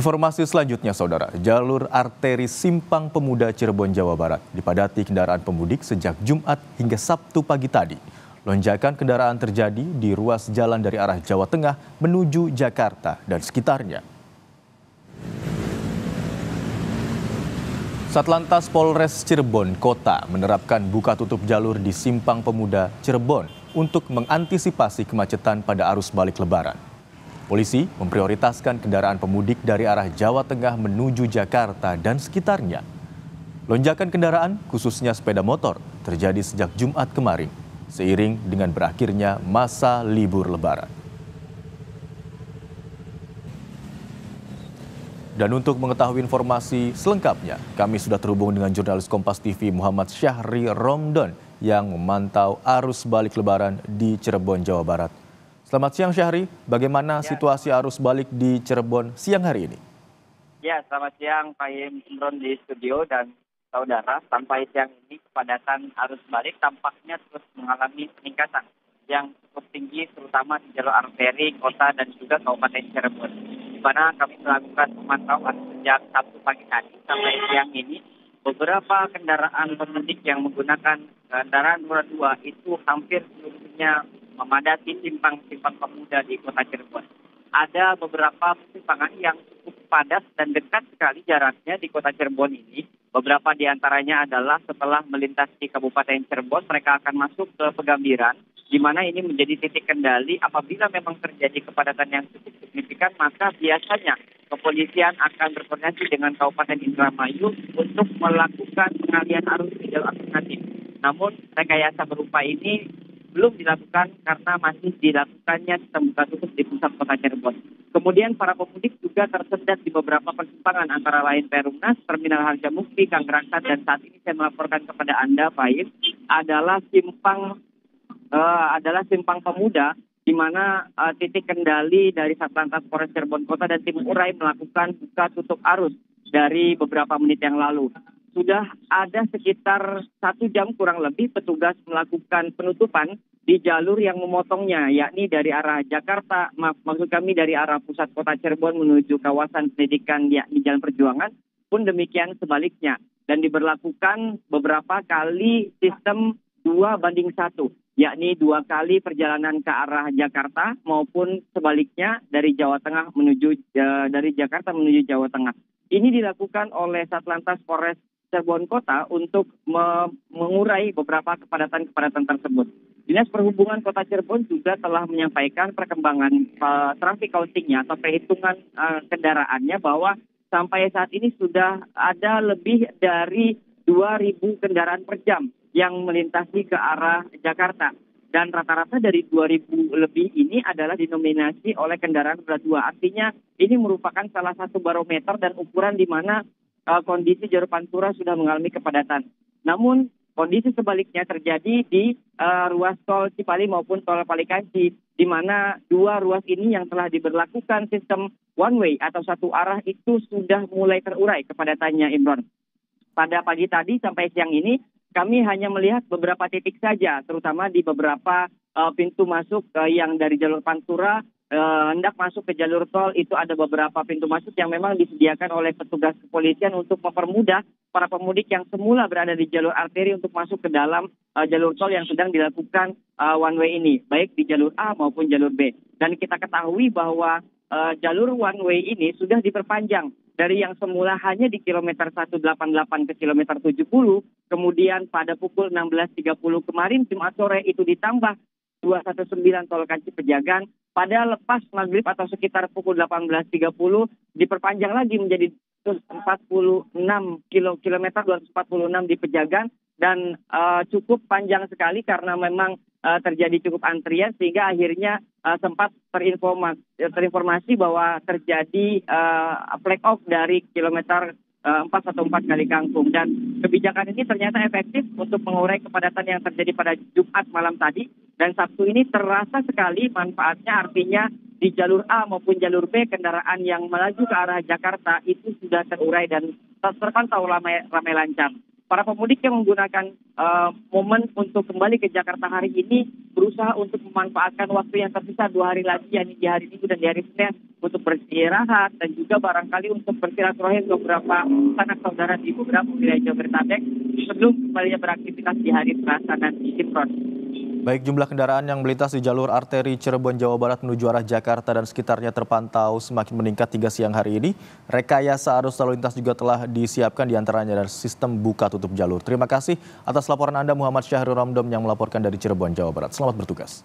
Informasi selanjutnya, Saudara. Jalur arteri Simpang Pemuda Cirebon, Jawa Barat dipadati kendaraan pemudik sejak Jumat hingga Sabtu pagi tadi. Lonjakan kendaraan terjadi di ruas jalan dari arah Jawa Tengah menuju Jakarta dan sekitarnya. Satlantas Polres Cirebon Kota menerapkan buka tutup jalur di Simpang Pemuda Cirebon untuk mengantisipasi kemacetan pada arus balik Lebaran. Polisi memprioritaskan kendaraan pemudik dari arah Jawa Tengah menuju Jakarta dan sekitarnya. Lonjakan kendaraan, khususnya sepeda motor, terjadi sejak Jumat kemarin, seiring dengan berakhirnya masa libur Lebaran. Dan untuk mengetahui informasi selengkapnya, kami sudah terhubung dengan jurnalis Kompas TV Muhammad Syahri Romdon yang memantau arus balik Lebaran di Cirebon, Jawa Barat. Selamat siang Syahri, bagaimana situasi arus balik di Cirebon siang hari ini? Ya, selamat siang Pak Imron di studio dan saudara. Sampai siang ini kepadatan arus balik tampaknya terus mengalami peningkatan yang cukup tinggi, terutama di jalur arteri kota dan juga Kabupaten Cirebon. Di mana kami melakukan pemantauan sejak Sabtu pagi tadi sampai siang ini, beberapa kendaraan pemudik yang menggunakan kendaraan roda 2 itu hampir seluruhnya memadati simpang-simpang pemuda di kota Cirebon. Ada beberapa persimpangan yang cukup padat dan dekat sekali jaraknya di kota Cirebon ini. Beberapa di antaranya adalah setelah melintasi Kabupaten Cirebon, mereka akan masuk ke Pegambiran, di mana ini menjadi titik kendali. Apabila memang terjadi kepadatan yang cukup signifikan, maka biasanya kepolisian akan berkoordinasi dengan Kabupaten Indramayu untuk melakukan pengalihan arus di jalur alternatif. Namun rekayasa berupa ini belum dilakukan karena masih dilakukannya sistem buka tutup di pusat kota Cirebon. Kemudian para pemudik juga tersendat di beberapa persimpangan antara lain Perumnas, Terminal Harjamukti, Kangraksan, dan saat ini saya melaporkan kepada Anda, Pak Im, adalah simpang pemuda di mana titik kendali dari Satlantas Polres Cirebon Kota dan Tim Urai melakukan buka tutup arus dari beberapa menit yang lalu. Sudah ada sekitar 1 jam kurang lebih petugas melakukan penutupan di jalur yang memotongnya, yakni dari arah Jakarta, maksud kami dari arah pusat kota Cirebon menuju kawasan pendidikan, yakni Jalan Perjuangan, pun demikian sebaliknya. Dan diberlakukan beberapa kali sistem 2:1, yakni 2 kali perjalanan ke arah Jakarta maupun sebaliknya dari dari Jakarta menuju Jawa Tengah. Ini dilakukan oleh Satlantas Polres Cirebon Kota untuk mengurai beberapa kepadatan tersebut. Dinas Perhubungan Kota Cirebon juga telah menyampaikan perkembangan traffic counting-nya atau perhitungan kendaraannya bahwa sampai saat ini sudah ada lebih dari 2.000 kendaraan per jam yang melintasi ke arah Jakarta. Dan rata-rata dari 2.000 lebih ini adalah dinominasi oleh kendaraan roda 2. Artinya ini merupakan salah satu barometer dan ukuran di mana kondisi jalur Pantura sudah mengalami kepadatan. Namun kondisi sebaliknya terjadi di ruas tol Cipali maupun tol Palikanci, di mana 2 ruas ini yang telah diberlakukan sistem one way atau satu arah itu sudah mulai terurai kepadatannya, Imron. Pada pagi tadi sampai siang ini kami hanya melihat beberapa titik saja, terutama di beberapa pintu masuk yang dari jalur Pantura hendak masuk ke jalur tol. Itu ada beberapa pintu masuk yang memang disediakan oleh petugas kepolisian untuk mempermudah para pemudik yang semula berada di jalur arteri untuk masuk ke dalam jalur tol yang sedang dilakukan one way ini, baik di jalur A maupun jalur B. Dan kita ketahui bahwa jalur one way ini sudah diperpanjang dari yang semula hanya di kilometer 188 ke kilometer 70, kemudian pada pukul 16.30 kemarin Jumat sore itu ditambah 219 tol Kanci Pejagan. Pada lepas maghrib atau sekitar pukul 18.30 diperpanjang lagi menjadi 246 kilometer 246 di Pejagan, dan cukup panjang sekali karena memang terjadi cukup antrian sehingga akhirnya sempat terinformasi bahwa terjadi flag off dari kilometer 4 atau 4 kali kangkung. Dan kebijakan ini ternyata efektif untuk mengurai kepadatan yang terjadi pada Jumat malam tadi, dan Sabtu ini terasa sekali manfaatnya. Artinya di jalur A maupun jalur B kendaraan yang melaju ke arah Jakarta itu sudah terurai dan terpantau ramai lancar. para pemudik yang menggunakan momen untuk kembali ke Jakarta hari ini berusaha untuk memanfaatkan waktu yang tersisa 2 hari lagi, yakni di hari Minggu dan di hari Senin, untuk beristirahat dan juga barangkali untuk bersilaturahmi ke beberapa sanak saudara di beberapa wilayah Jabodetabek sebelum kembalinya beraktivitas di hari Selasa nanti. Imron. Baik, jumlah kendaraan yang melintas di jalur arteri Cirebon, Jawa Barat menuju arah Jakarta dan sekitarnya terpantau semakin meningkat hingga siang hari ini. Rekayasa arus lalu lintas juga telah disiapkan diantaranya dari sistem buka tutup jalur. Terima kasih atas laporan Anda Muhammad Syahrul Ramdom yang melaporkan dari Cirebon, Jawa Barat. Selamat bertugas.